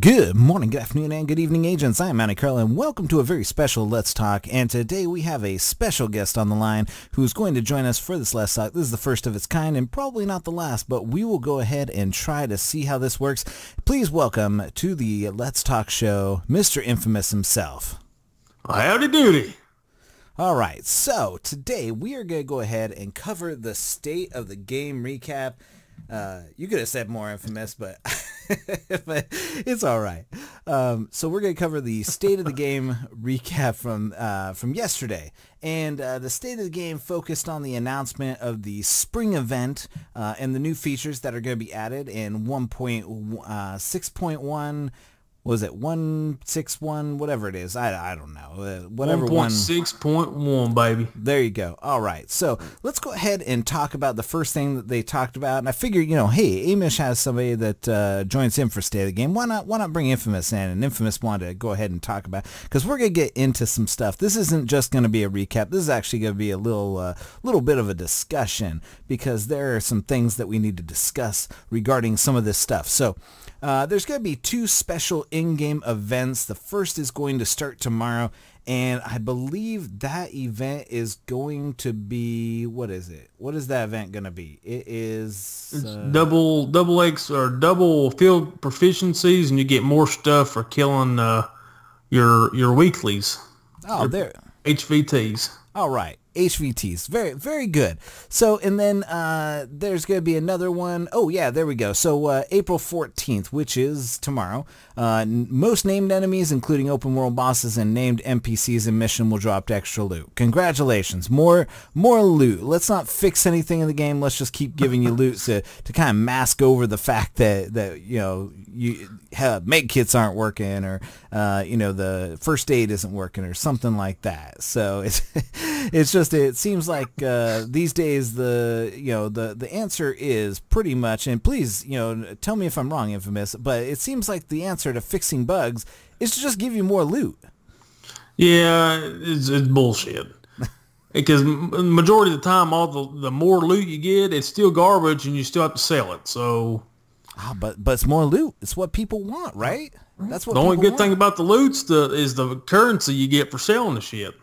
Good morning, good afternoon, and good evening, agents. I am Mountie Carl, and welcome to a very special Let's Talk. And today we have a special guest on the line who's going to join us for this Let's Talk. This is the first of its kind, and probably not the last, but we will go ahead and try to see how this works. Please welcome to the Let's Talk show, Mr. Infamous himself. Howdy doody. All right, so today we are going to go ahead and cover the state of the game recap. You could have said more Infamous, but but it's all right. So we're going to cover the state of the game recap from yesterday. And the state of the game focused on the announcement of the spring event and the new features that are going to be added in 1.6.1. Was it 161, whatever it is? I don't know. Whatever 1.6.1, baby. There you go. All right. So let's go ahead and talk about the first thing that they talked about. And I figured, hey, Amish has somebody that joins him for State of the Game. Why not bring Infamous in? And Infamous wanted to go ahead and talk about, because we're going to get into some stuff. This isn't just going to be a recap. This is actually going to be a little bit of a discussion, because there are some things that we need to discuss regarding some of this stuff. So there's going to be two special in-game events. The first is going to start tomorrow, and I believe that event is going to be, what is it? What is that event going to be? It's double X or double field proficiencies, and you get more stuff for killing your weeklies. Oh, there. HVTs. All right. HVTs. Very, very good. So, and then there's going to be another one. Oh, yeah, there we go. So, April 14th, which is tomorrow, most named enemies, including open world bosses and named NPCs in mission, will drop extra loot. Congratulations. More loot. Let's not fix anything in the game. Let's just keep giving you loot to kind of mask over the fact that make kits aren't working, or the first aid isn't working, or something like that. So it's just, it seems like these days the answer is pretty much, and please tell me if I'm wrong, Infamous, but it seems like the answer to fixing bugs is to just give you more loot. Yeah, it's bullshit. Because majority of the time, all the more loot you get, it's still garbage, and you still have to sell it. So, but it's more loot. It's what people want, right? That's what the only good want. thing about the loot's is the currency you get for selling the shit.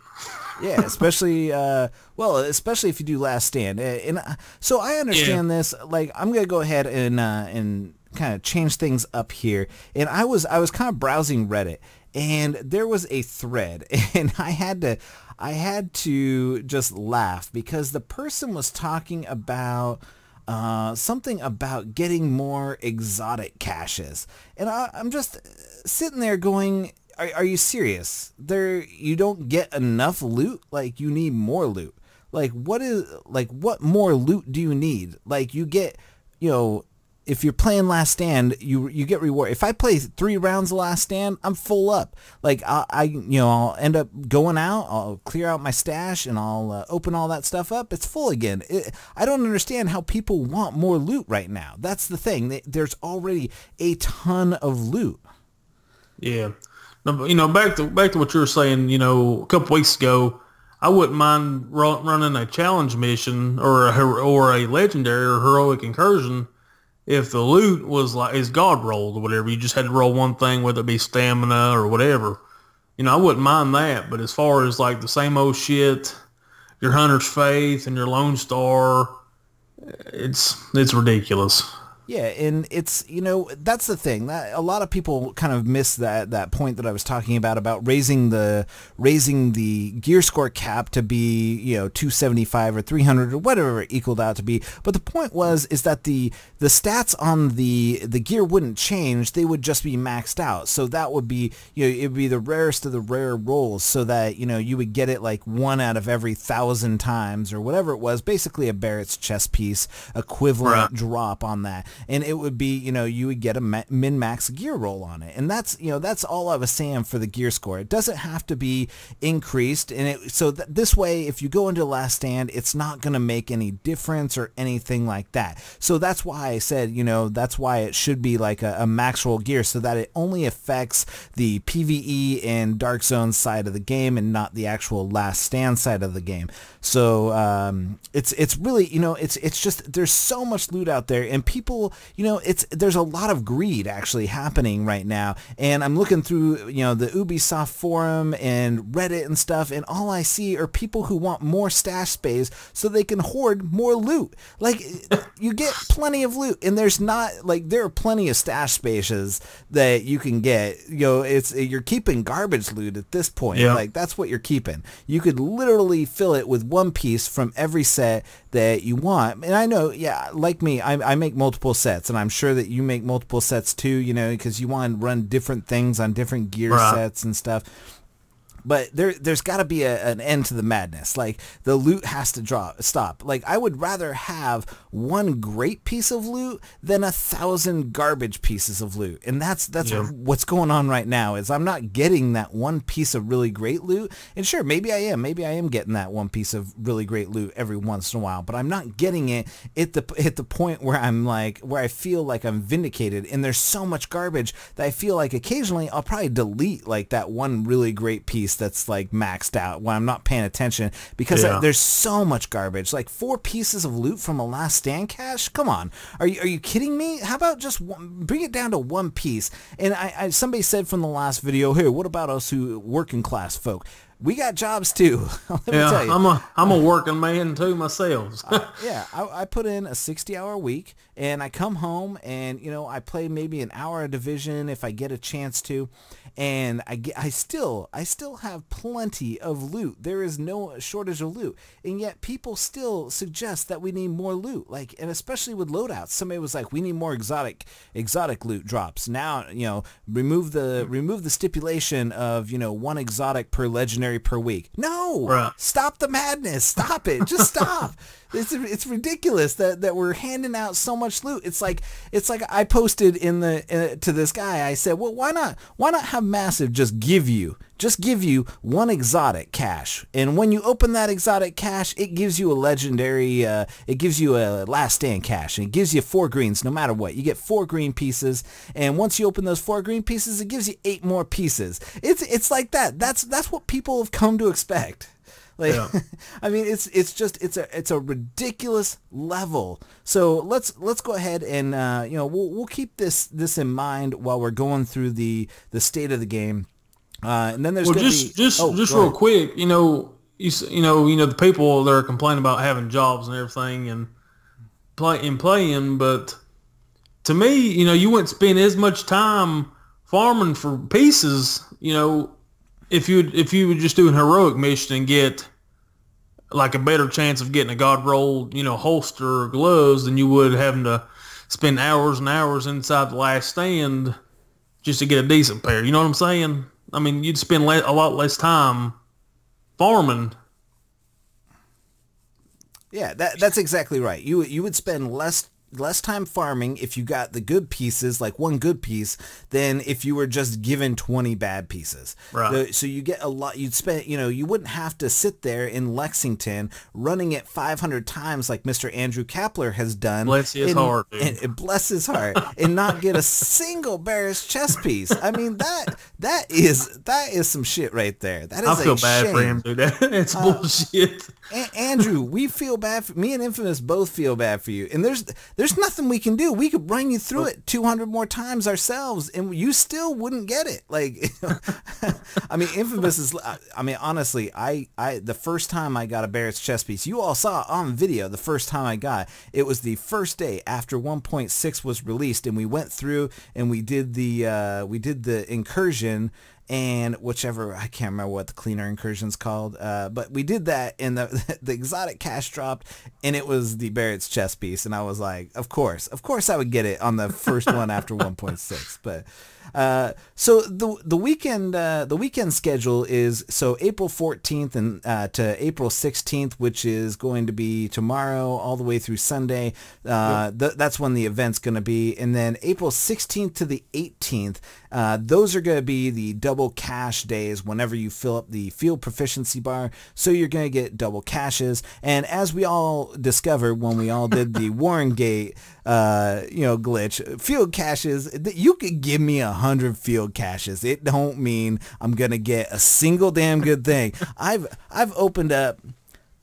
Yeah, especially especially if you do Last Stand, and so I understand this. Like, I'm gonna go ahead and kind of change things up here. And I was kind of browsing Reddit, and there was a thread, and I had to just laugh, because the person was talking about something about getting more exotic caches, and I'm just sitting there going, Are you serious? You don't get enough loot? Like, you need more loot. Like, what more loot do you need? Like, you get, if you're playing Last Stand, you get reward. If I play 3 rounds of Last Stand, I'm full up. Like, I'll end up going out, I'll clear out my stash, and I'll open all that stuff up. It's full again. I don't understand how people want more loot right now. That's the thing. There's already a ton of loot. Yeah. Back to what you were saying, a couple weeks ago, I wouldn't mind running a challenge mission or a legendary or heroic incursion if the loot is God rolled or whatever. You just had to roll one thing, whether it be stamina or whatever. I wouldn't mind that. But as far as like the same old shit, your Hunter's Faith and your Lone Star, it's ridiculous. Yeah, and it's, that's the thing. That a lot of people kind of miss that point that I was talking about raising the gear score cap to be, 275 or 300 or whatever it equaled out to be. But the point is that the stats on the gear wouldn't change. They would just be maxed out. So that would be, it would be the rarest of the rare rolls, so that, you would get it like 1 out of every 1,000 times or whatever it was, basically a Barrett's chess piece equivalent drop on that. And it would be, you would get a min-max gear roll on it. And that's, that's all I was saying for the gear score. It doesn't have to be increased. And this way, if you go into Last Stand, it's not going to make any difference or anything like that. So that's why I said, that's why it should be like a max roll gear, so that it only affects the PvE and Dark Zone side of the game and not the actual Last Stand side of the game. So it's really, it's just, there's so much loot out there, and people people, there's a lot of greed actually happening right now. And I'm looking through, the Ubisoft forum and Reddit and stuff, and all I see are people who want more stash space so they can hoard more loot. Like, you get plenty of loot, and there are plenty of stash spaces that you can get. You're keeping garbage loot at this point. Yeah. Like, that's what you're keeping. You could literally fill it with one piece from every set that you want. And I know, like me, I make multiple sets, and I'm sure that you make multiple sets too, because you want to run different things on different gear sets and stuff. But there's got to be an end to the madness. Like, the loot has to stop. Like, I would rather have one great piece of loot than 1,000 garbage pieces of loot. And that's what's going on right now, is I'm not getting that one piece of really great loot. And sure, maybe I am getting that one piece of really great loot every once in a while, but I'm not getting it at the point where I feel like I'm vindicated. And there's so much garbage that I feel like occasionally I'll probably delete like that one really great piece that's like maxed out when I'm not paying attention, because there's so much garbage. Like 4 pieces of loot from a last stand cache? Come on. Are you kidding me? How about just bring it down to one piece? And somebody said from the last video, hey, what about us who working class folk? We got jobs too. Let me tell you. I'm a working man too myself. I put in a 60-hour week, and I come home and I play maybe an hour of Division if I get a chance to, and I still have plenty of loot. There is no shortage of loot, and yet people still suggest that we need more loot. Like, and especially with loadouts, somebody was like, we need more exotic loot drops. Now, remove the stipulation of one exotic per legendary per week. No, Stop the madness. Stop it. Just stop. It's ridiculous that we're handing out so much loot. It's like I posted to this guy. I said, well, why not have Massive just give you one exotic cache, and when you open that exotic cache, it gives you a legendary, it gives you a last stand cache, and it gives you 4 greens no matter what. You get 4 green pieces, and once you open those 4 green pieces, it gives you 8 more pieces. It's like that. That's what people have come to expect. Like, I mean, it's a ridiculous level. So let's go ahead and we'll keep this in mind while we're going through the state of the game. And then there's just real quick, the people that are complaining about having jobs and everything and playing, but to me, you wouldn't spend as much time farming for pieces, if you would just do an heroic mission and get like a better chance of getting a god roll, holster or gloves than you would having to spend hours and hours inside the last stand just to get a decent pair. You know what I'm saying? I mean, you'd spend a lot less time farming. Yeah, that's exactly right. You would spend less time farming if you got the good pieces, like one good piece, than if you were just given 20 bad pieces. Right. So you get a lot. You'd spend, you wouldn't have to sit there in Lexington running it 500 times like Mr. Andrew Kapler has done. Bless his heart, dude. And bless his heart, and not get a single Barrett's chess piece. I mean, that is some shit right there. That is I feel bad shame. for him, dude. That's bullshit. Andrew, we feel bad for me and Infamous both feel bad for you, and there's nothing we can do. We could run you through it 200 more times ourselves, and you still wouldn't get it. Like, I mean, Infamous is. I mean, honestly, I the first time I got a Barrett's chess piece, you all saw on video. The first time I got it was the first day after 1.6 was released, and we went through and we did the incursion. And whichever, I can't remember what the cleaner incursion's called, but we did that, and the exotic cache dropped, and it was the Barrett's chess piece, and I was like, of course I would get it on the first one after 1.6. But so the weekend schedule is April 14th and to April 16th, which is going to be tomorrow all the way through Sunday. That's when the event's going to be, and then April 16th to the 18th. Those are going to be the double cache days whenever you fill up the field proficiency bar. So you're going to get double caches. And as we all discovered when we all did the Warren Gate, glitch, field caches, you could give me 100 field caches. It don't mean I'm going to get a single damn good thing. I've opened up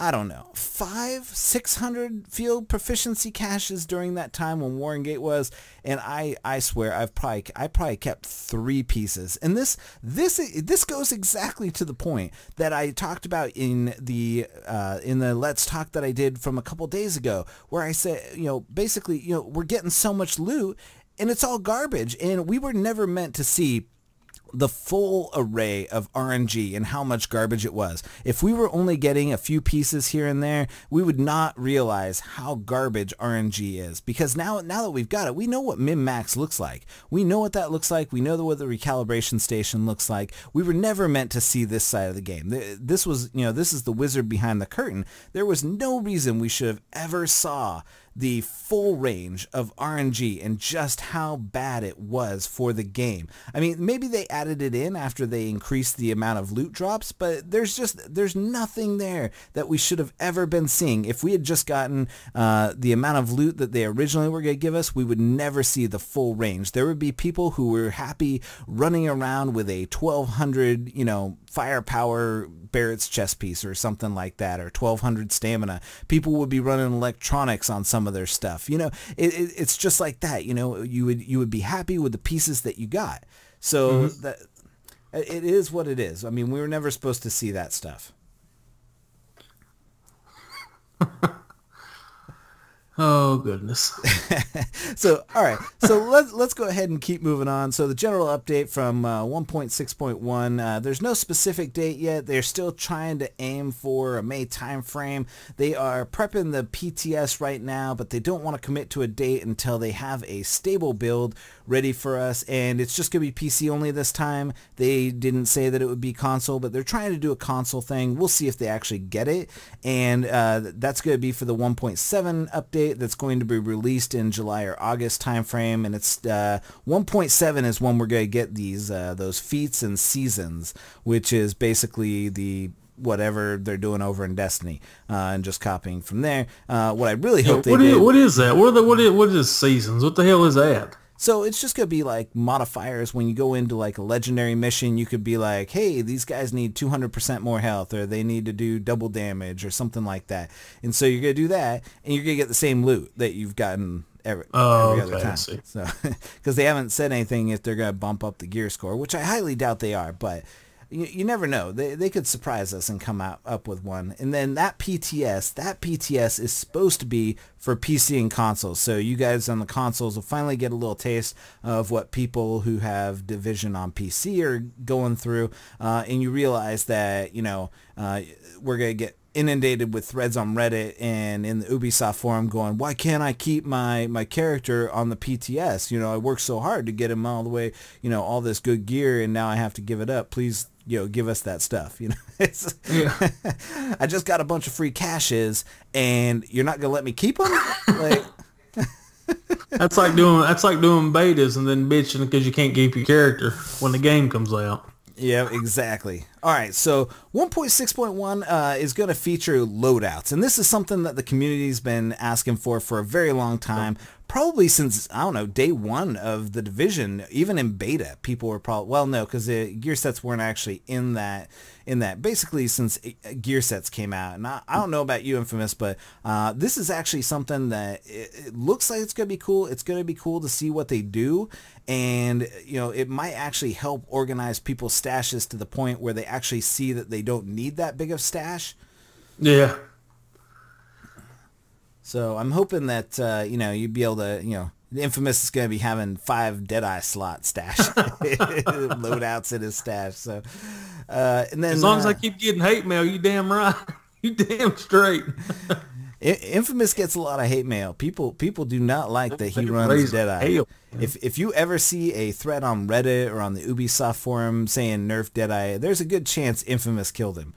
I don't know, 600 field proficiency caches during that time when Warren Gate was, and I swear I probably kept 3 pieces. And this goes exactly to the point that I talked about in the Let's Talk that I did from a couple days ago, where I said, basically, we're getting so much loot and it's all garbage, and we were never meant to see the full array of RNG and how much garbage it was. If we were only getting a few pieces here and there, we would not realize how garbage RNG is, because now that we've got it, we know what min-max looks like. We know what that looks like. We know what the recalibration station looks like. We were never meant to see this side of the game. This was, this is the wizard behind the curtain. There was no reason we should have ever saw the full range of RNG and just how bad it was for the game. I mean, maybe they added it in after they increased the amount of loot drops, but there's nothing there that we should have ever been seeing. If we had just gotten the amount of loot that they originally were going to give us, we would never see the full range. There would be people who were happy running around with a 1200, firepower Barrett's chest piece or something like that, or 1200 stamina. People would be running electronics on some of their stuff. It's just like that. You would be happy with the pieces that you got. So that it is what it is. I mean, we were never supposed to see that stuff. Oh goodness. So all right, so let's go ahead and keep moving on. So the general update from 1.6.1, there's no specific date yet. They're still trying to aim for a May time frame. They are prepping the PTS right now, but they don't want to commit to a date until they have a stable build ready for us, and it's just going to be PC only this time. They didn't say that it would be console, but they're trying to do a console thing. We'll see if they actually get it, and that's going to be for the 1.7 update that's going to be released in July or August time frame, and it's 1.7 is when we're going to get these those feats and seasons, which is basically the whatever they're doing over in Destiny, and just copying from there. What I really hope they did. What is that? What is seasons? What the hell is that? So it's just going to be like modifiers. When you go into like a legendary mission, you could be like, hey, these guys need 200% more health, or they need to do double damage or something like that. And so you're going to do that, and you're going to get the same loot that you've gotten every other time. So, because they haven't said anything if they're going to bump up the gear score, which I highly doubt they are, but you never know. They could surprise us and come up with one. And then that PTS is supposed to be for PC and consoles. So you guys on the consoles will finally get a little taste of what people who have Division on PC are going through. And you realize that, we're going to get inundated with threads on Reddit and in the Ubisoft forum going, why can't I keep my character on the PTS? I worked so hard to get him all the way, all this good gear, and now I have to give it up. Please, give us that stuff. I just got a bunch of free caches, and you're not gonna let me keep them? Like, that's like doing betas and then bitching because you can't keep your character when the game comes out. Yeah, exactly. All right, so 1.6.1 is going to feature loadouts, and this is something that the community's been asking for a very long time, probably since, I don't know, day one of the Division. Even in beta, people were probably, well, no, because the gear sets weren't actually in that, basically since gear sets came out. And I don't know about you, Infamous, but this is actually something that it looks like it's going to be cool. It's going to be cool to see what they do, and it might actually help organize people's stashes to the point where they actually see that they don't need that big of stash. Yeah. So I'm hoping that you'd be able to, the Infamous is going to be having 5 Deadeye slot stash loadouts in his stash. So and then as long as I keep getting hate mail, you damn right. You damn straight. Infamous gets a lot of hate mail. People do not like that he runs Deadeye. If you ever see a thread on Reddit or on the Ubisoft forum saying nerf Deadeye, there's a good chance Infamous killed him.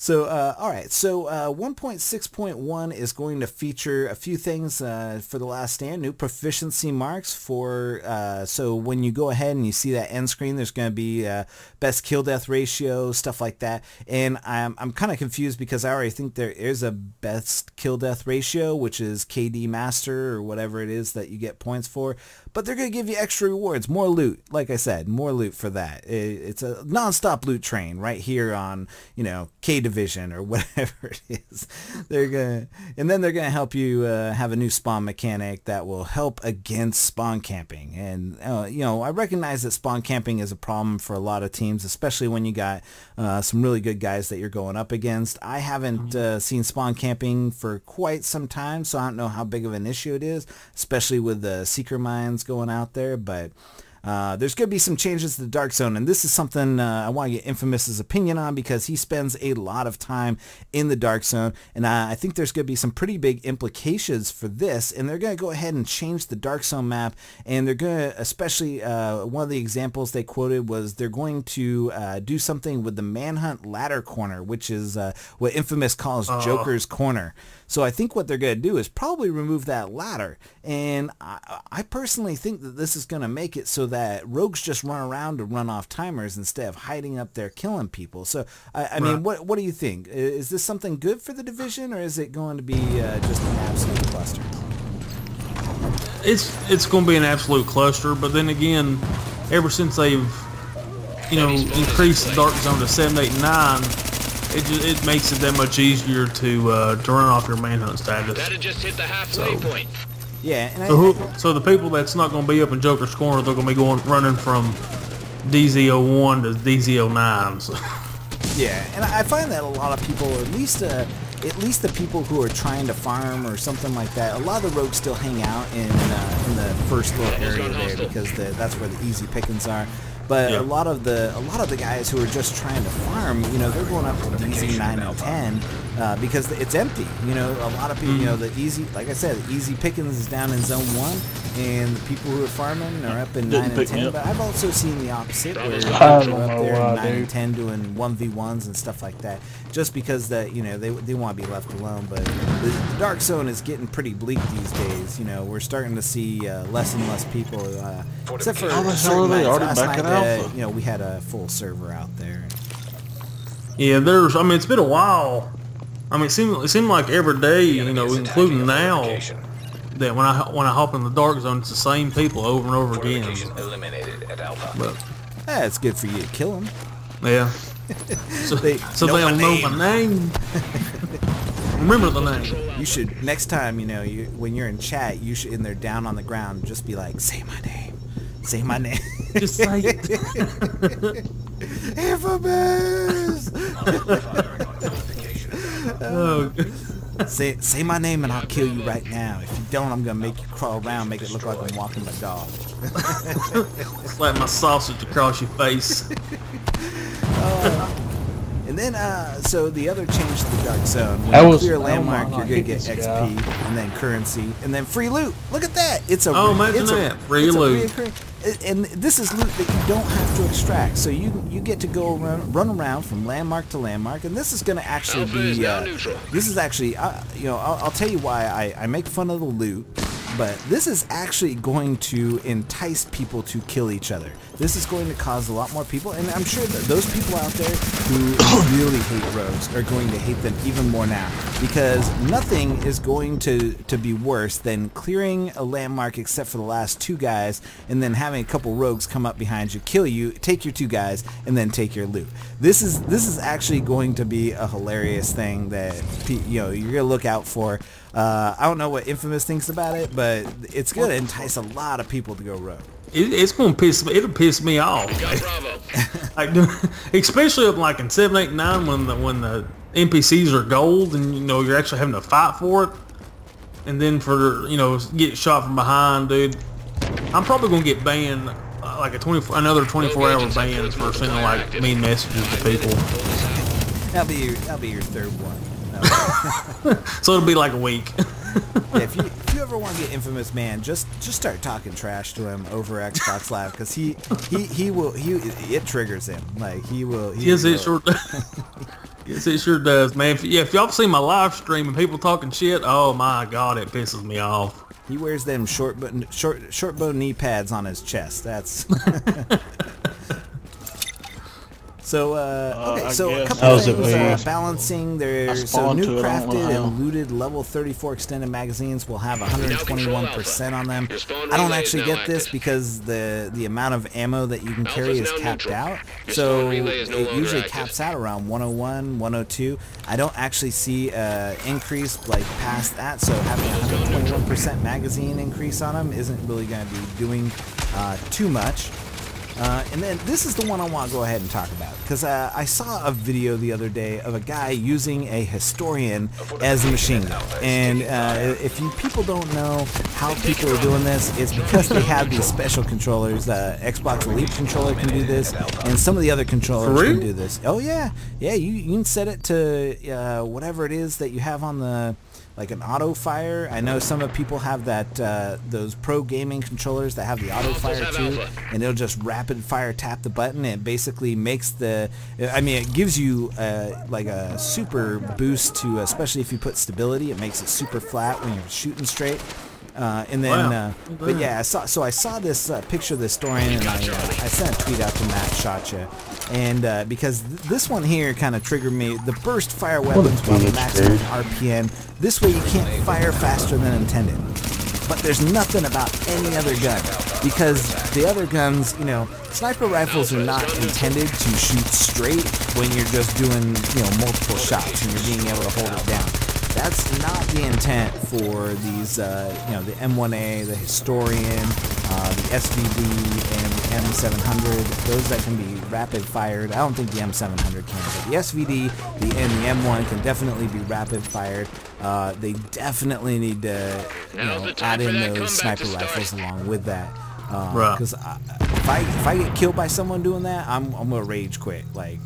So, all right. So, 1.6.1 is going to feature a few things for The Last Stand. New proficiency marks for, so when you go ahead and you see that end screen, there's going to be best kill death ratio, stuff like that. And I'm kind of confused because I already think there is a best kill death ratio, which is KD Master or whatever it is that you get points for. But they're going to give you extra rewards, more loot. Like I said, more loot for that. It's a non-stop loot train right here on, K Division or whatever it is. And then they're gonna help you have a new spawn mechanic that will help against spawn camping. And I recognize that spawn camping is a problem for a lot of teams, especially when you got some really good guys that you're going up against. I haven't seen spawn camping for quite some time, so I don't know how big of an issue it is, especially with the seeker mines going out there. But there's going to be some changes to the Dark Zone, and this is something I want to get Infamous's opinion on because he spends a lot of time in the Dark Zone, and I think there's going to be some pretty big implications for this, and they're going to go ahead and change the Dark Zone map, and they're going to, especially one of the examples they quoted was they're going to do something with the Manhunt Ladder Corner, which is what Infamous calls Joker's Corner. So I think what they're going to do is probably remove that ladder, and I personally think that this is going to make it so that rogues just run around to run off timers instead of hiding up there killing people. So I mean, what do you think? Is this something good for the Division, or is it going to be just an absolute cluster? It's going to be an absolute cluster, but then again, ever since they've increased the Dark Zone to 7, 8, and 9. It makes it that much easier to run off your manhunt status. That'll just hit the halfway point. Yeah, and so the people that's not going to be up in Joker's Corner, they're going to be running from DZ01 to DZ09. So. Yeah, and I find that a lot of people, at least the people who are trying to farm or something like that, a lot of the rogues still hang out in the first little area there because that's where the easy pickings are. But a lot of the guys who are just trying to farm, they're going up to DZ 9 and 10 because it's empty. A lot of people, the easy, like I said, the easy pickings is down in Zone 1, and the people who are farming are up in 9 and 10. But I've also seen the opposite, where people are up there in 9 and 10 doing 1v1s and stuff like that, just because they want to be left alone. But the Dark Zone is getting pretty bleak these days. We're starting to see less and less people, except for certain nights. Last night, we had a full server out there. Yeah, it's been a while. It seemed like every day, including now, that when I hop in the Dark Zone, it's the same people over and over again. But it's good for you to kill them. Yeah. So they'll know my name. Remember the name. You should next time, when you're in chat, you should, and they're down on the ground, just be like, say my name. Say my name. Just say it. Infamous! Oh. Say my name and I'll kill you right now. If you don't, I'm going to make you crawl around, make it look like I'm walking my dog. Slap my sausage across your face. And then, so the other change to the Dark Zone, when you clear a landmark, you're going to get XP, and then currency, and then free loot. Look at that! Imagine that. Free loot. And this is loot that you don't have to extract, so you get to go run around from landmark to landmark, and this is going to actually be, this is actually, I'll tell you why I make fun of the loot, but this is actually going to entice people to kill each other. This is going to cause a lot more people, and I'm sure that those people out there who really hate rogues are going to hate them even more now, because nothing is going to be worse than clearing a landmark except for the last 2 guys, and then having a couple rogues come up behind you, kill you, take your 2 guys, and then take your loot. This is actually going to be a hilarious thing that you're gonna look out for. I don't know what Infamous thinks about it, but it's going to entice a lot of people to go rogue. It'll piss me off. Especially like in 7, 8, 9 when the NPCs are gold and you're actually having to fight for it, and then for get shot from behind, dude. I'm probably gonna get banned like another 24-hour ban for sending like mean messages to people. That'll be your 3rd one. So it'll be like a week. Yeah, if you ever want to get Infamous, man, just start talking trash to him over Xbox Live, because he will it triggers him. Like he will. Yes, it sure does. Yes, it sure does, man. If y'all see my live stream and people talking shit, oh my god, it pisses me off. He wears them short bow knee pads on his chest. That's so. Okay, so a couple of things balancing. There's so new crafted and looted level 34 extended magazines will have 121% on them. I don't actually get this because the amount of ammo that you can carry is capped out. So it usually caps out around 101, 102. I don't actually see increase like past that. So having 121% magazine increase on them isn't really going to be doing too much. And then this is the one I want to go ahead and talk about because I saw a video the other day of a guy using a historian as a machine gun. And if you people don't know how people are doing this, it's because they have these special controllers. The Xbox Elite controller can do this, and some of the other controllers can do this. Oh yeah, yeah. You can set it to whatever it is that you have on the. Like an auto fire. I know some of people have that those pro gaming controllers that have the auto fire too, and it'll just rapid fire tap the button. And it basically makes the, I mean, it gives you like a super boost to, especially if you put stability. It makes it super flat when you're shooting straight. And then, but yeah, I saw this picture of the historian, and I sent a tweet out to Matt Shotcha, and because this one here kind of triggered me. The burst fire weapons with the maximum RPM. This way you can't fire faster than intended. But there's nothing about any other gun, because the other guns, you know, sniper rifles are not intended to shoot straight when you're just doing, you know, multiple shots and you're being able to hold it down. That's not the intent for these, you know, the M1A, the Historian, the SVD, and the M700. Those that can be rapid fired. I don't think the M700 can, but the SVD and the M1 can definitely be rapid fired. They definitely need to, you know, add in those sniper rifles along with that. Because if I get killed by someone doing that, I'm gonna rage quit. Like,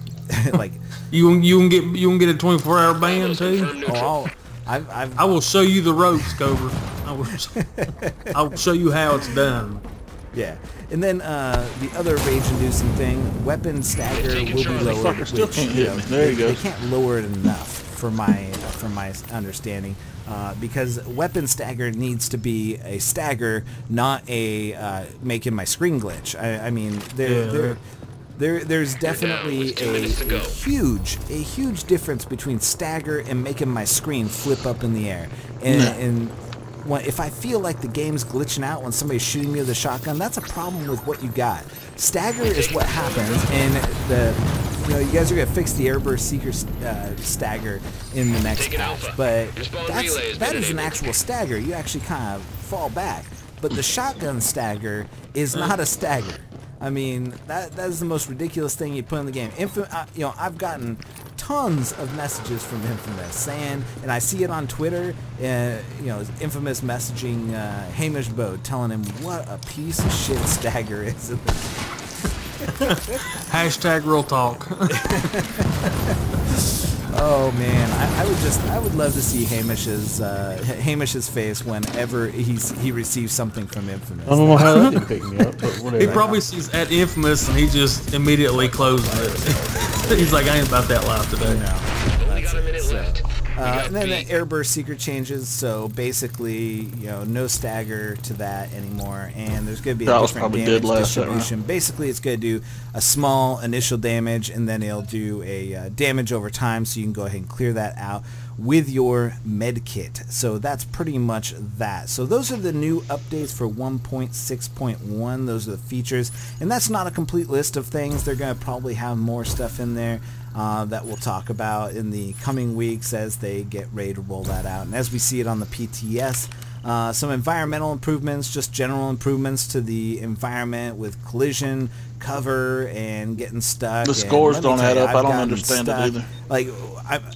like you can get a 24-hour ban too. Oh, I will show you the ropes, Cobra. I'll show you how it's done. Yeah, and then the other rage-inducing thing, weapon stagger will be lowered. Which, they can't lower it enough for my understanding, because weapon stagger needs to be a stagger, not a making my screen glitch. I mean, there's definitely a huge difference between stagger and making my screen flip up in the air. And if I feel like the game's glitching out when somebody's shooting me with a shotgun, that's a problem with what you got. Stagger is what happens, and you guys are gonna fix the Airburst Seeker stagger in the next patch, but that is an actual stagger. You actually kind of fall back, but the shotgun stagger is not a stagger. I mean, that is the most ridiculous thing you put in the game. You know, I've gotten tons of messages from Infamous saying, and I see it on Twitter, you know, Infamous messaging Hamish Bode, telling him what a piece of shit stagger is. Hashtag real talk. Oh man, I would love to see Hamish's face whenever he receives something from Infamous. I don't know how that didn't pick me up, but whatever. He probably sees at Infamous and he just immediately closes it. He's like, I ain't about that life today. No, that's it. So, and then the Airburst secret changes, so basically, you know, no stagger to that anymore, and there's going to be a different damage distribution. Basically, it's going to do a small initial damage, and then it'll do a damage over time, so you can go ahead and clear that out with your med kit. So that's pretty much that. So those are the new updates for 1.6.1. Those are the features, and that's not a complete list of things. They're going to probably have more stuff in there that we'll talk about in the coming weeks as they get ready to roll that out. And as we see it on the PTS, some environmental improvements, just general improvements to the environment with collision, cover, and getting stuck. The scores don't add up. I don't understand it either. Like,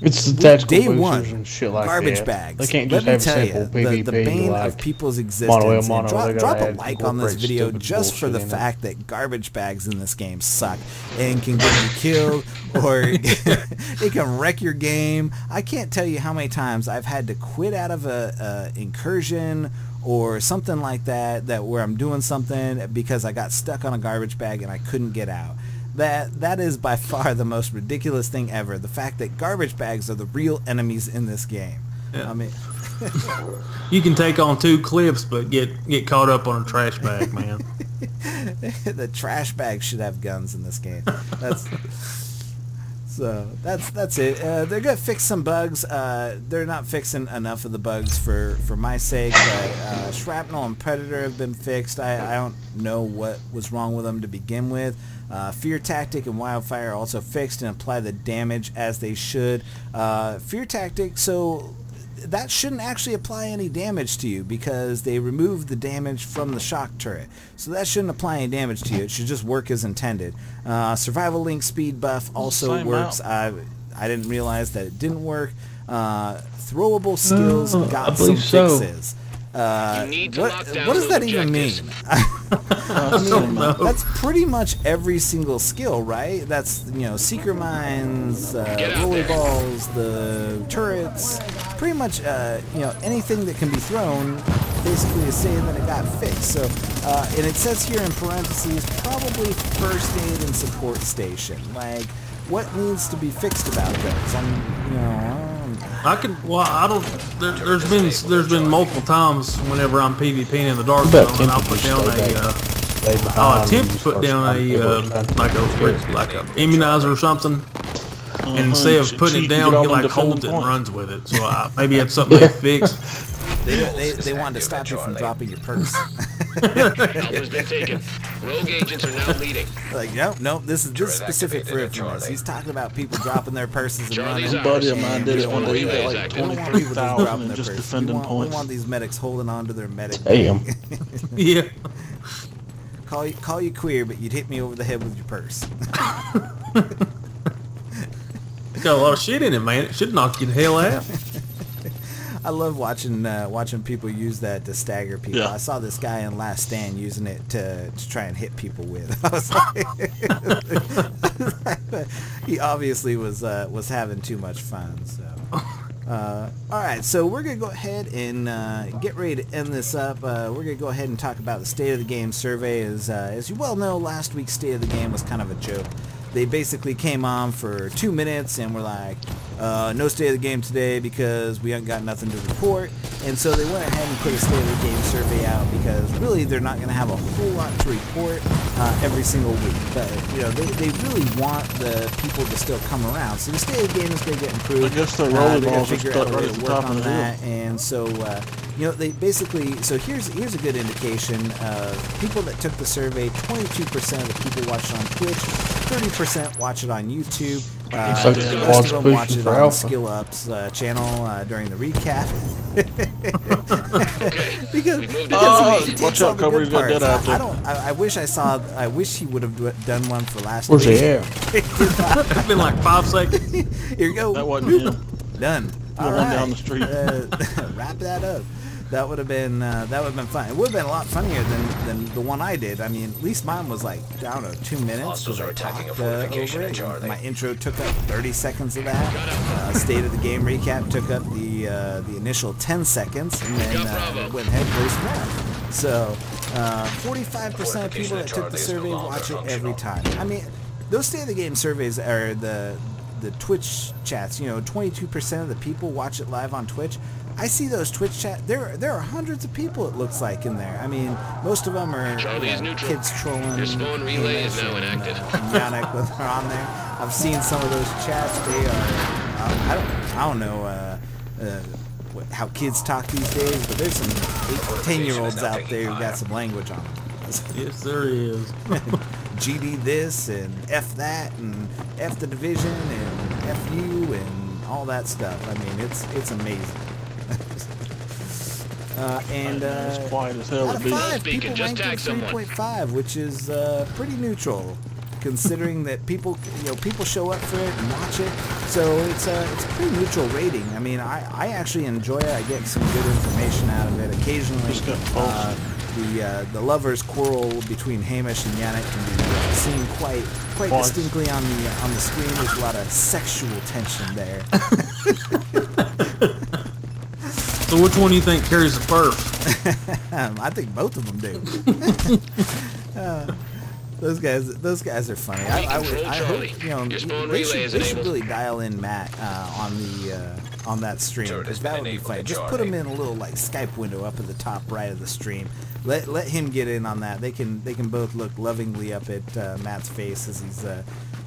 it's the tactical day one, and shit like garbage that. bags. They can't just have simple PvP, the bane like of people's existence. Drop a like on this video stupid just for the bullshit fact that garbage bags in this game suck and can get you killed, or it can wreck your game. I can't tell you how many times I've had to quit out of a incursion or something like that where I'm doing something because I got stuck on a garbage bag and I couldn't get out. That is by far the most ridiculous thing ever. The fact that garbage bags are the real enemies in this game. Yeah. I mean, you can take on 2 cliffs, but get caught up on a trash bag, man. The trash bag should have guns in this game. That's it. They're gonna fix some bugs. They're not fixing enough of the bugs for my sake. But Shrapnel and Predator have been fixed. I don't know what was wrong with them to begin with. Fear Tactic and Wildfire are also fixed and apply the damage as they should. Fear Tactic, so that shouldn't actually apply any damage to you because they removed the damage from the shock turret. So that shouldn't apply any damage to you. It should just work as intended. Survival Link speed buff also works. I didn't realize that it didn't work. Throwable skills got some fixes. What does that even mean? I mean, that's pretty much every single skill, right? That's, you know, Seeker Mines, Roller Balls, the turrets, pretty much, you know, anything that can be thrown basically is saying that it got fixed. So, and it says here in parentheses, probably first aid and support station. Like, what needs to be fixed about those? You know, I don't. There's been multiple times whenever I'm PvPing in the dark zone, and I'll put down I'll attempt to put down like a immunizer or something. And instead of putting it down, he like holds it and runs with it. So maybe it's something they fixed. They wanted to stop you from dropping your purse. Alpha's been taken. Rogue agents are now leading. Like, nope, this is specific for Infamous. He's talking about people dropping their purses and running. A buddy of mine did it one day. He got like 23,000 and just defending points. We want these medics holding on to their medic. Damn. Yeah. Call you queer, but you'd hit me over the head with your purse. It's got a lot of shit in it, man. It should knock you the hell out. I love watching people use that to stagger people. Yeah. I saw this guy in Last Stand using it to try and hit people with. I was like, he obviously was having too much fun. So, all right, so we're gonna go ahead and get ready to end this up. We're gonna go ahead and talk about the State of the Game survey. As you well know, last week's State of the Game was kind of a joke. They basically came on for 2 minutes and were like, no State of the Game today because we ain't got nothing to report. And so they went ahead and put a State of the Game survey out because really they're not going to have a whole lot to report every single week. But, you know, they really want the people to still come around. So the State of the Game is going to get improved. I guess the rollerballs are figure out a way right to work on that. And so, you know, they basically, so here's a good indication of people that took the survey. 22% of the people watched it on Twitch, 30% watch it on YouTube. The rest of them watch it on the Skill Ups channel during the recap. because he takes all the good parts. I wish he would have done one for last week. Where's the air? It's been like 5 seconds. Here you go. That wasn't him. Done. All right. Down the street. Wrap that up. That would have been fun. It would have been a lot funnier than the one I did. I mean, at least mine was like, I don't know, 2 minutes. Hostiles are attacking a fortification in Charlie. My intro took up 30 seconds of that. State of the Game recap took up the initial 10 seconds, and then went ahead and placed that. So 45% of people that took the survey watch it every time. I mean, those State of the Game surveys are the Twitch chats. You know, 22% of the people watch it live on Twitch. I see those Twitch chat. There are hundreds of people, it looks like, in there. I mean, most of them are kids trolling. Your spawn relay is now inactive. Yannick when they're on there. I've seen some of those chats. They are. I don't know how kids talk these days, but there's some 8-10-year-olds out there who got some language on them. Yes, there is. GD this and F that and F the Division and F you and all that stuff. I mean, it's amazing. And it's quiet as hell. Out of 5, people ranked it 3.5, which is pretty neutral, considering that people show up for it and watch it. So it's a pretty neutral rating. I mean, I actually enjoy it. I get some good information out of it. Occasionally, the lovers' quarrel between Hamish and Yannick can be seen quite distinctly on the screen. There's a lot of sexual tension there. So which one do you think carries the perf? I think both of them do. Those guys are funny. I hope, you know, they should really dial in Matt on that stream, because that would be funny. Just put him in a little like Skype window up at the top right of the stream. Let him get in on that. They can both look lovingly up at Matt's face as he's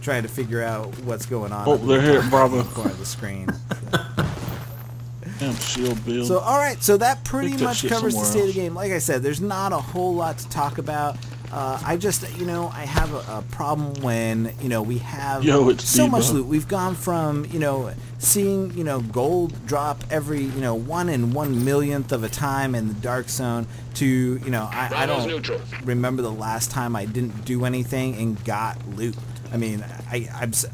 trying to figure out what's going on. Oh, they're here, Bravo. In the corner of the screen. Damn shield build. So all right, so that pretty much covers the state of the game. Like I said, there's not a whole lot to talk about. I just, you know, I have a problem when, you know, we have so much loot. We've gone from, you know, seeing, you know, gold drop every, you know, 1 in 1,000,000th of a time in the dark zone to, you know, I don't remember the last time I didn't do anything and got loot. I mean,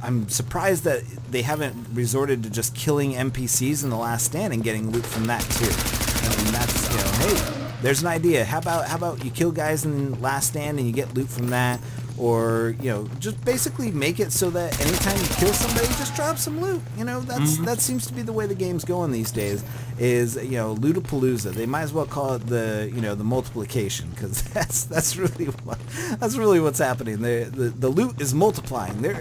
I'm surprised that they haven't resorted to just killing NPCs in the Last Stand and getting loot from that too. I mean, that's, you know, hey, there's an idea. How about you kill guys in Last Stand and you get loot from that, or, you know, just basically make it so that anytime you kill somebody, just drop some loot. You know, that seems to be the way the game's going these days. Is, you know, lootapalooza. They might as well call it the, you know, the multiplication, because that's really what's happening. The loot is multiplying. You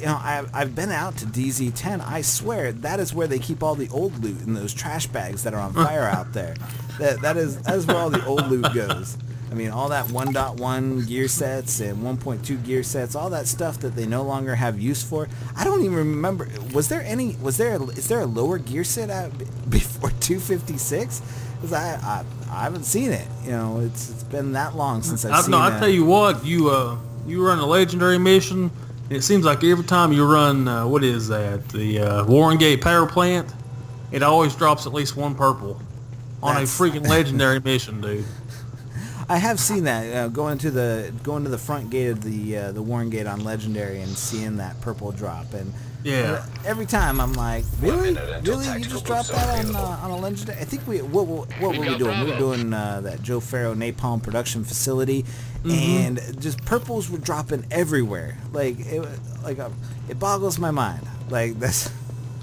know, I've been out to DZ10. I swear that is where they keep all the old loot in those trash bags that are on fire out there. That is where all the old loot goes. I mean, all that 1.1 gear sets and 1.2 gear sets, all that stuff that they no longer have use for. I don't even remember. Is there a lower gear set out before 256? Because I haven't seen it. You know, it's been that long since I've seen it. I tell you what, you run a legendary mission. And it seems like every time you run, what is that? The Warren Gate power plant. It always drops at least one purple on a freaking legendary mission, dude. I have seen that going to the front gate of the Warren Gate on Legendary and seeing that purple drop, and yeah, every time I'm like, really, you just dropped that on a Legendary? I think what were we doing? We were doing that Joe Farrow Napalm production facility, and just purples were dropping everywhere. It boggles my mind. Like that's.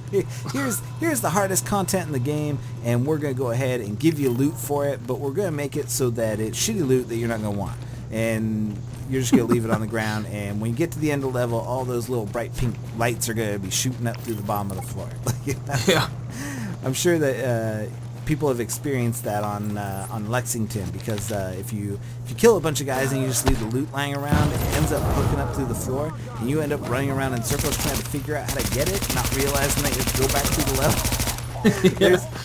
Here's the hardest content in the game, and we're going to go ahead and give you loot for it, but we're going to make it so that it's shitty loot that you're not going to want. And you're just going to leave it on the ground, and when you get to the end of the level, all those little bright pink lights are going to be shooting up through the bottom of the floor. Yeah. I'm sure that people have experienced that on Lexington, because if you kill a bunch of guys and you just leave the loot lying around, it ends up hooking up through the floor, and you end up running around in circles trying to figure out how to get it, not realizing that you have to go back through the level.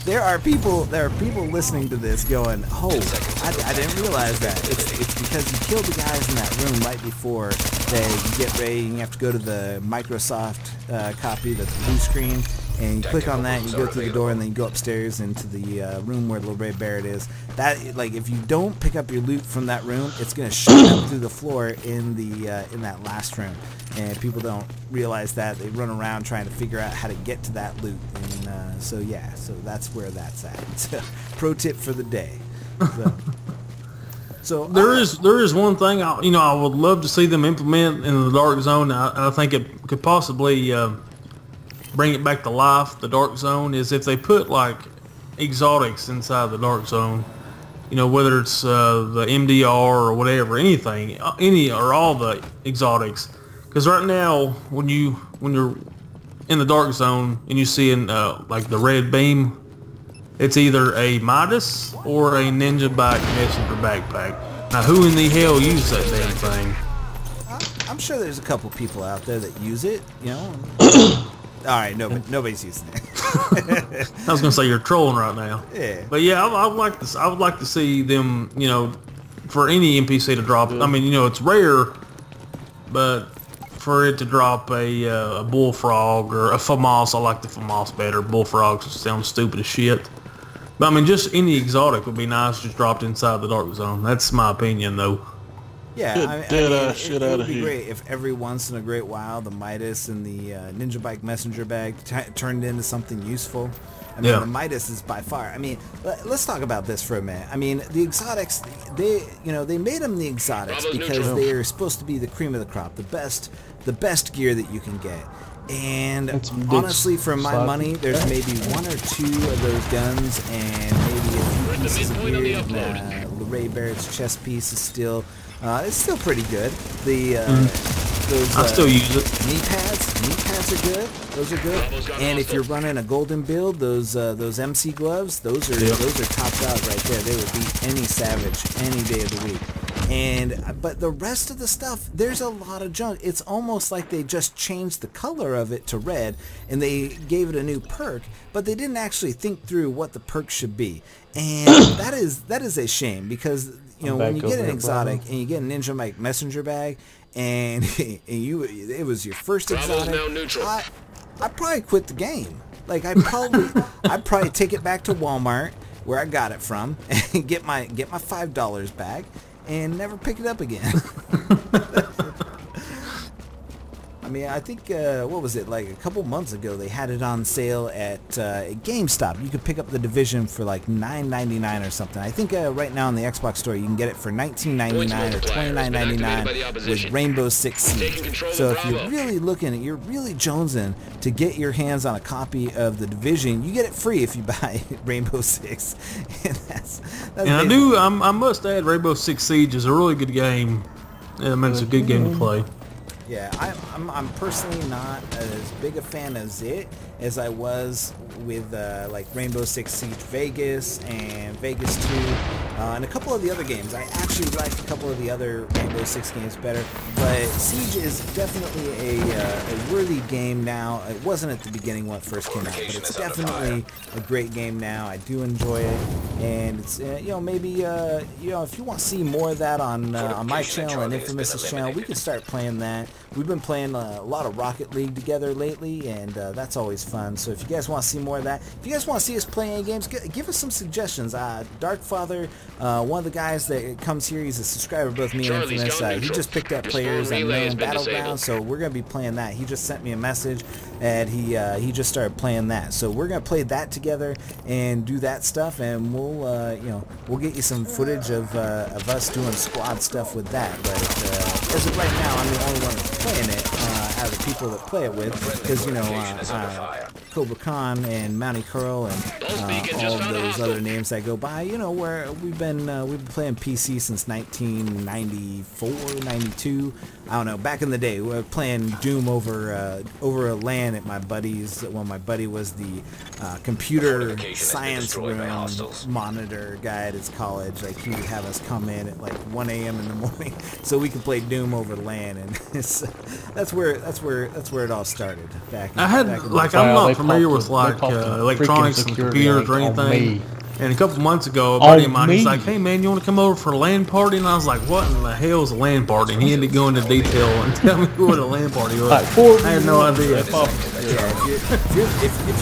There are people listening to this going, oh, I didn't realize that. It's because you killed the guys in that room right before you get ready and you have to go to the Microsoft copy, the blue screen, and you click on that and you go through the door, and then you go upstairs into the room where Little Red Barrett is. That, like, if you don't pick up your loot from that room, it's going to shoot up through the floor in that last room. And people don't realize that. They run around trying to figure out how to get to that loot. And so that's where that's at. Pro tip for the day. So there is one thing I would love to see them implement in the Dark Zone. I think it could possibly bring it back to life. The Dark Zone is if they put like exotics inside the Dark Zone. You know, whether it's the MDR or whatever, any or all the exotics. Because right now, when you're in the Dark Zone and you see like the red beam, it's either a Midas or a Ninja Bike Messenger backpack. Now, who in the hell uses that damn thing? I'm sure there's a couple people out there that use it. You know. All right, nobody's using it. I was gonna say you're trolling right now. Yeah. But yeah, I would like to see them. You know, for any NPC to drop. I mean, you know, it's rare, but for it to drop a bullfrog or a FAMAS, I like the FAMAS better. Bullfrogs sound stupid as shit. But I mean, just any exotic would be nice, just dropped inside the Dark Zone. That's my opinion, though. Yeah, it would be great if every once in a great while the Midas and the Ninja Bike Messenger bag turned into something useful. I mean, the Midas is by far. I mean, let's talk about this for a minute. I mean, the exotics, they made them the exotics because they are supposed to be the cream of the crop, the best gear that you can get. And honestly, for my money, there's maybe one or two of those guns and maybe a few pieces of gear in Ray Barrett's chest piece is still it's still pretty good. The those I still use it. knee pads are good. Those are good. And if you're running a golden build, those MC gloves, those are top dog right there. They would beat any Savage any day of the week. But the rest of the stuff, there's a lot of junk. It's almost like they just changed the color of it to red and they gave it a new perk, but they didn't actually think through what the perk should be. And that is a shame, because when you get an exotic and you get a Ninja Mike messenger bag and it was your first exotic, I'd probably quit the game. Like I'd probably take it back to Walmart where I got it from and get my $5 back and never pick it up again. I mean, I think, what was it, like a couple months ago, they had it on sale at GameStop. You could pick up the Division for like $9.99 or something. I think right now on the Xbox store, you can get it for $19.99 or $29.99 with Rainbow Six Siege. So if you're really looking, you're really jonesing to get your hands on a copy of the Division, you get it free if you buy Rainbow Six. And I must add, Rainbow Six Siege is a really good game. I mean, it's a good game to play. Yeah, I'm personally not as big a fan of it as I was with like Rainbow Six Siege Vegas and Vegas 2 and a couple of the other games. I actually like a couple of the other Rainbow Six games better, but Siege is definitely a worthy game now. It wasn't at the beginning when it first came out, but it's definitely a great game now. I do enjoy it, and it's maybe if you want to see more of that on my channel and Infamous's channel, we can start playing that. We've been playing a lot of Rocket League together lately, and that's always fun. So if you guys want to see more of that, if you guys want to see us play any games, give us some suggestions. Darkfather, one of the guys that comes here, he's a subscriber of both me and Infamous. He just picked up Players Unknown Battleground, so we're going to be playing that. He just sent me a message, and he just started playing that. So we're going to play that together and do that stuff, and we'll get you some footage of us doing squad stuff with that. But as of right now, I'm the only one that's playing it out of the people that play it with, because Cobra Khan and Mountie Carl and all of those other names that go by, where we've been playing PC since 1994, 92. I don't know, back in the day. We were playing Doom over a LAN at my buddy's. Well, my buddy was the computer science room monitor guy at his college. Like, he would have us come in at like 1 a.m. in the morning so we could play Doom over LAN, and that's where it all started. Back I'm not familiar with like electronics and computers or anything. And a couple months ago, a buddy of mine was like, "Hey man, you want to come over for a LAN party?" And I was like, "What in the hell is a LAN party?" And he had to go into detail and tell me what a LAN party was. I had no idea. If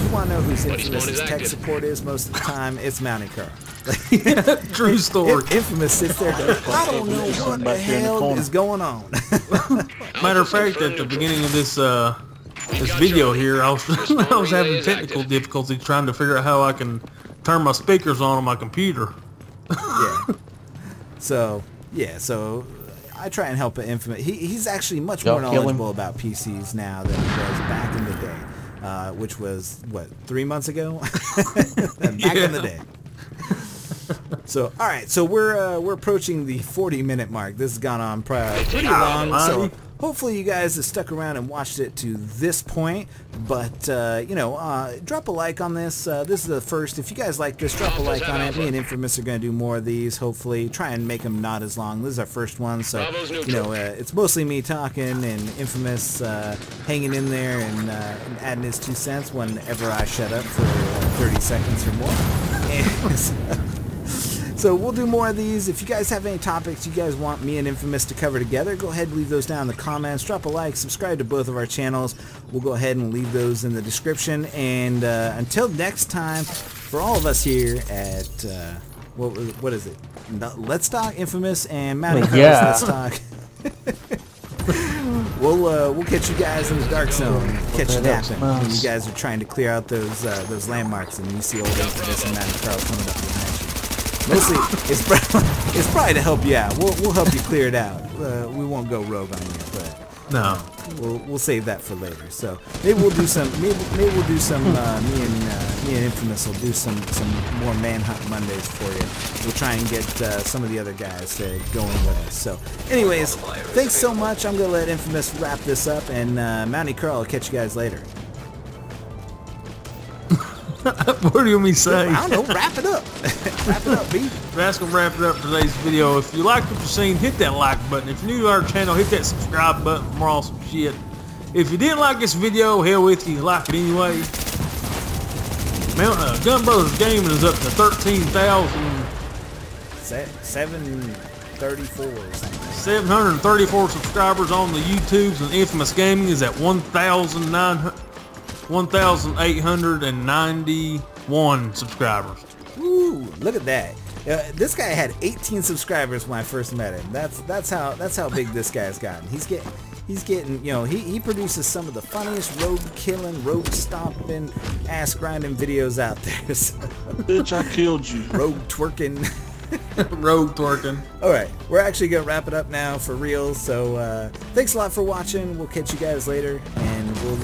you want to know who's Infamous' tech support is most of the time, it's Mountie Carl. True story. Infamous sits there going, "I don't know what the hell is going on." Matter of fact, at the beginning of this video here, I was having technical difficulty trying to figure out how I can turn my speakers on my computer. So I try and help Infamous. He's actually much more knowledgeable about PCs now than he was back in the day, which was, what, 3 months ago? Back in the day. So, all right, so we're approaching the 40-minute mark. This has gone on pretty long, so hopefully you guys have stuck around and watched it to this point. But drop a like on this. This is the first. If you guys like this, drop a like on it. Me and Infamous are going to do more of these. Hopefully, try and make them not as long. This is our first one, so it's mostly me talking and Infamous hanging in there and adding his 2 cents whenever I shut up for 30 seconds or more. And so we'll do more of these. If you guys have any topics you guys want me and Infamous to cover together, go ahead and leave those down in the comments. Drop a like, subscribe to both of our channels. We'll go ahead and leave those in the description. And until next time, for all of us here at what is it? Let's Talk Infamous and Mountie Carl's Let's Talk. We'll catch you guys in the dark zone. Catch it happen when you guys are trying to clear out those landmarks, and you see old Infamous and Mountie Carl coming up behind you. Mostly, it's probably to help you out. We'll help you clear it out. We won't go rogue on you, but No. We'll save that for later. So maybe we'll do some. Maybe we'll do some. Me and Infamous will do some more Manhunt Mondays for you. We'll try and get some of the other guys to go in with us. So, anyways, thanks so much. I'm gonna let Infamous wrap this up, and Mountie Carl, I'll catch you guys later. What do you want me to say? I don't know. Wrap it up. Wrap it up, B. That's going to wrap it up for today's video. If you like what you've seen, hit that like button. If you're new to our channel, hit that subscribe button for more awesome shit. If you didn't like this video, hell with you, like it anyway. Gun Brothers Gaming is up to 13,734 or something. 734 subscribers on the YouTubes, and Infamous Gaming is at 1,891 subscribers. Woo! Look at that. This guy had 18 subscribers when I first met him. That's how big this guy's gotten. He's getting, you know, he produces some of the funniest rogue killing, rogue stomping, ass grinding videos out there. So, bitch, I killed you. Rogue twerking. Rogue twerking. Alright, we're actually going to wrap it up now for real. So thanks a lot for watching. We'll catch you guys later. And we'll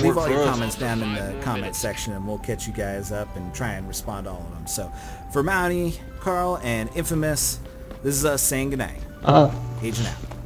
leave all your comments down in the comment section. And we'll catch you guys up and try and respond to all of them. So for Mountie, Carl, and Infamous, this is us saying goodnight. Agent out.